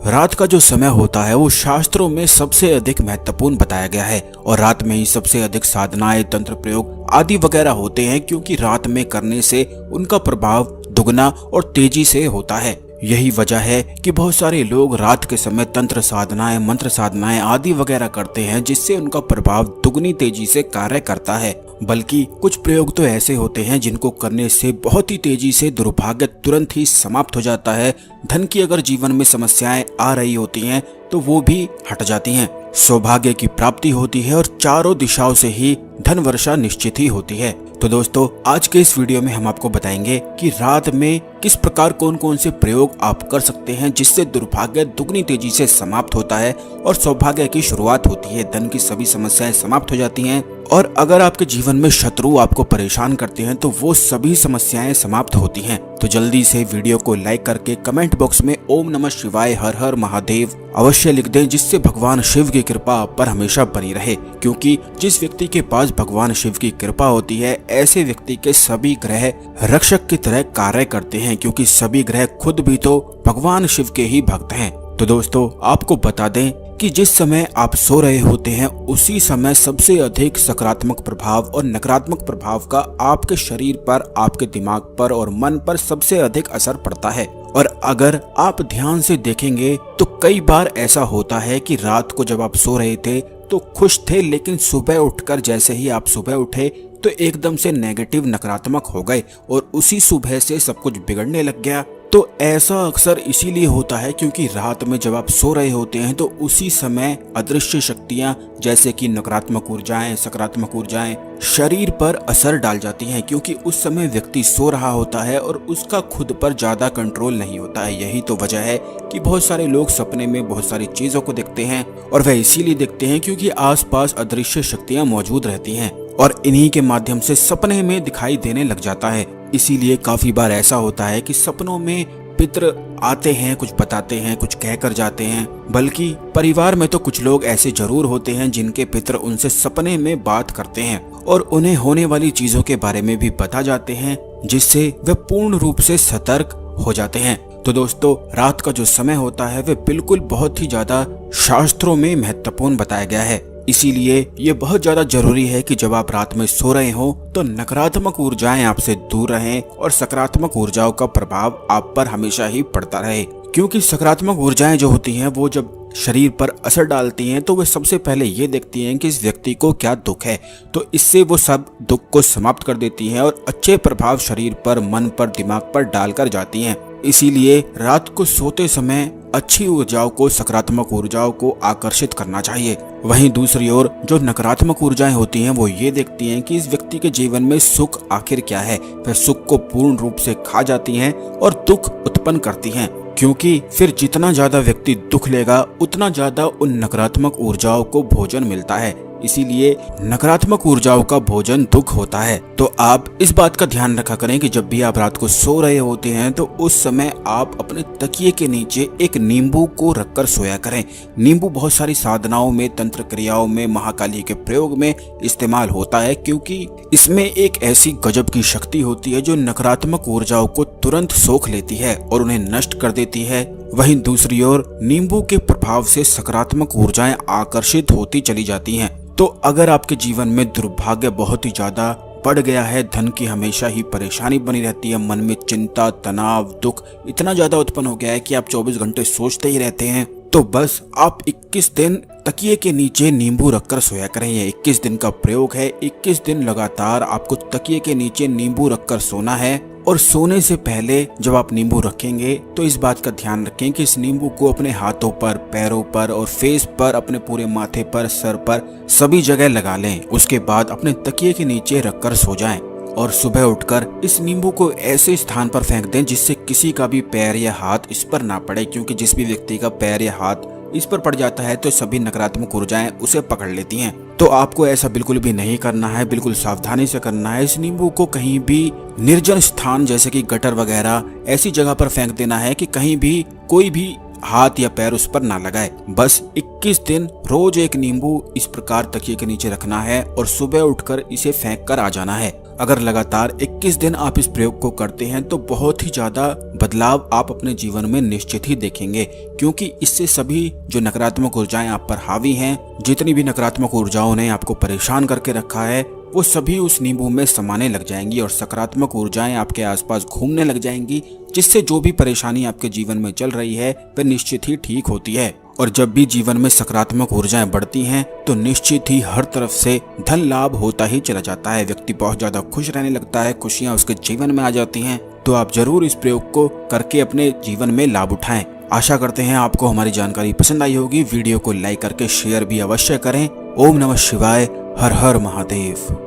रात का जो समय होता है वो शास्त्रों में सबसे अधिक महत्वपूर्ण बताया गया है और रात में ही सबसे अधिक साधनाएं, तंत्र प्रयोग आदि वगैरह होते हैं, क्योंकि रात में करने से उनका प्रभाव दुगना और तेजी से होता है। यही वजह है कि बहुत सारे लोग रात के समय तंत्र साधनाएं, मंत्र साधनाएं आदि वगैरह करते हैं, जिससे उनका प्रभाव दुगनी तेजी से कार्य करता है। बल्कि कुछ प्रयोग तो ऐसे होते हैं जिनको करने से बहुत ही तेजी से दुर्भाग्य तुरंत ही समाप्त हो जाता है। धन की अगर जीवन में समस्याएं आ रही होती हैं तो वो भी हट जाती हैं। सौभाग्य की प्राप्ति होती है और चारों दिशाओं से ही धन वर्षा निश्चित ही होती है। तो दोस्तों, आज के इस वीडियो में हम आपको बताएंगे कि रात में किस प्रकार कौन कौन से प्रयोग आप कर सकते हैं जिससे दुर्भाग्य दुगनी तेजी से समाप्त होता है और सौभाग्य की शुरुआत होती है, धन की सभी समस्याएं समाप्त हो जाती हैं। और अगर आपके जीवन में शत्रु आपको परेशान करते हैं तो वो सभी समस्याएं समाप्त होती हैं। तो जल्दी से वीडियो को लाइक करके कमेंट बॉक्स में ओम नमः शिवाय, हर हर महादेव अवश्य लिख दें, जिससे भगवान शिव की कृपा आप पर हमेशा बनी रहे। क्योंकि जिस व्यक्ति के पास भगवान शिव की कृपा होती है, ऐसे व्यक्ति के सभी ग्रह रक्षक की तरह कार्य करते हैं, क्योंकि सभी ग्रह खुद भी तो भगवान शिव के ही भक्त हैं। तो दोस्तों, आपको बता दें कि जिस समय आप सो रहे होते हैं उसी समय सबसे अधिक सकारात्मक प्रभाव और नकारात्मक प्रभाव का आपके शरीर पर, आपके दिमाग पर और मन पर सबसे अधिक असर पड़ता है। और अगर आप ध्यान से देखेंगे तो कई बार ऐसा होता है कि रात को जब आप सो रहे थे तो खुश थे, लेकिन सुबह उठकर जैसे ही आप सुबह उठे तो एकदम से नेगेटिव, नकारात्मक हो गए और उसी सुबह से सब कुछ बिगड़ने लग गया। तो ऐसा अक्सर इसीलिए होता है क्योंकि रात में जब आप सो रहे होते हैं तो उसी समय अदृश्य शक्तियां जैसे कि नकारात्मक ऊर्जाएं, सकारात्मक ऊर्जाएं शरीर पर असर डाल जाती हैं, क्योंकि उस समय व्यक्ति सो रहा होता है और उसका खुद पर ज्यादा कंट्रोल नहीं होता है। यही तो वजह है कि बहुत सारे लोग सपने में बहुत सारी चीजों को देखते हैं, और वह इसीलिए देखते हैं क्योंकि आसपास अदृश्य शक्तियां मौजूद रहती हैं और इन्हीं के माध्यम से सपने में दिखाई देने लग जाता है। इसीलिए काफी बार ऐसा होता है कि सपनों में पितृ आते हैं, कुछ बताते हैं, कुछ कह कर जाते हैं। बल्कि परिवार में तो कुछ लोग ऐसे जरूर होते हैं जिनके पितृ उनसे सपने में बात करते हैं और उन्हें होने वाली चीजों के बारे में भी बता जाते हैं, जिससे वे पूर्ण रूप से सतर्क हो जाते हैं। तो दोस्तों, रात का जो समय होता है वह बिल्कुल बहुत ही ज्यादा शास्त्रों में महत्वपूर्ण बताया गया है। इसीलिए ये बहुत ज्यादा जरूरी है कि जब आप रात में सो रहे हो तो नकारात्मक ऊर्जाएं आपसे दूर रहें और सकारात्मक ऊर्जाओं का प्रभाव आप पर हमेशा ही पड़ता रहे। क्योंकि सकारात्मक ऊर्जाएं जो होती हैं वो जब शरीर पर असर डालती हैं तो वे सबसे पहले ये देखती हैं कि इस व्यक्ति को क्या दुख है, तो इससे वो सब दुख को समाप्त कर देती हैं और अच्छे प्रभाव शरीर पर, मन पर, दिमाग पर डालकर जाती हैं। इसीलिए रात को सोते समय अच्छी ऊर्जाओं को, सकारात्मक ऊर्जाओं को आकर्षित करना चाहिए। वहीं दूसरी ओर जो नकारात्मक ऊर्जाएं होती हैं वो ये देखती हैं कि इस व्यक्ति के जीवन में सुख आखिर क्या है, वह सुख को पूर्ण रूप से खा जाती हैं और दुख उत्पन्न करती हैं। क्योंकि फिर जितना ज्यादा व्यक्ति दुख लेगा उतना ज्यादा उन नकारात्मक ऊर्जाओं को भोजन मिलता है। इसीलिए नकारात्मक ऊर्जाओं का भोजन दुख होता है। तो आप इस बात का ध्यान रखा करें कि जब भी आप रात को सो रहे होते हैं तो उस समय आप अपने तकिए के नीचे एक नींबू को रखकर सोया करें। नींबू बहुत सारी साधनाओं में, तंत्र क्रियाओं में, महाकाली के प्रयोग में इस्तेमाल होता है, क्योंकि इसमें एक ऐसी गजब की शक्ति होती है जो नकारात्मक ऊर्जाओं को तुरंत सोख लेती है और उन्हें नष्ट कर देती है। वहीं दूसरी ओर नींबू के प्रभाव से सकारात्मक ऊर्जाएं आकर्षित होती चली जाती हैं। तो अगर आपके जीवन में दुर्भाग्य बहुत ही ज्यादा बढ़ गया है, धन की हमेशा ही परेशानी बनी रहती है, मन में चिंता, तनाव, दुख इतना ज्यादा उत्पन्न हो गया है कि आप 24 घंटे सोचते ही रहते हैं, तो बस आप 21 दिन तकिए के नीचे नींबू रखकर सोया करें। ये 21 दिन का प्रयोग है। 21 दिन लगातार आपको तकिए के नीचे नींबू रखकर सोना है और सोने से पहले जब आप नींबू रखेंगे तो इस बात का ध्यान रखें कि इस नींबू को अपने हाथों पर, पैरों पर और फेस पर, अपने पूरे माथे पर, सर पर, सभी जगह लगा लें। उसके बाद अपने तकिए के नीचे रखकर सो जाएं और सुबह उठकर इस नींबू को ऐसे स्थान पर फेंक दें जिससे किसी का भी पैर या हाथ इस पर ना पड़े, क्योंकि जिस भी व्यक्ति का पैर या हाथ इस पर पड़ जाता है तो सभी नकारात्मक ऊर्जाएं उसे पकड़ लेती हैं। तो आपको ऐसा बिल्कुल भी नहीं करना है, बिल्कुल सावधानी से करना है। इस नींबू को कहीं भी निर्जन स्थान जैसे कि गटर वगैरह ऐसी जगह पर फेंक देना है कि कहीं भी कोई भी हाथ या पैर उस पर ना लगाए। बस 21 दिन रोज एक नींबू इस प्रकार तकिए के नीचे रखना है और सुबह उठकर इसे फेंक कर आ जाना है। अगर लगातार 21 दिन आप इस प्रयोग को करते हैं तो बहुत ही ज्यादा बदलाव आप अपने जीवन में निश्चित ही देखेंगे, क्योंकि इससे सभी जो नकारात्मक ऊर्जाएं आप पर हावी हैं, जितनी भी नकारात्मक ऊर्जाओं ने आपको परेशान करके रखा है, वो सभी उस नींबू में समाने लग जाएंगी और सकारात्मक ऊर्जाएं आपके आसपास घूमने लग जाएंगी, जिससे जो भी परेशानी आपके जीवन में चल रही है वह निश्चित ही ठीक होती है। और जब भी जीवन में सकारात्मक ऊर्जाएं बढ़ती हैं तो निश्चित ही हर तरफ से धन लाभ होता ही चला जाता है। व्यक्ति बहुत ज्यादा खुश रहने लगता है, खुशियां उसके जीवन में आ जाती हैं। तो आप जरूर इस प्रयोग को करके अपने जीवन में लाभ उठाएं। आशा करते हैं आपको हमारी जानकारी पसंद आई होगी। वीडियो को लाइक करके शेयर भी अवश्य करें। ओम नमः शिवाय। हर हर महादेव।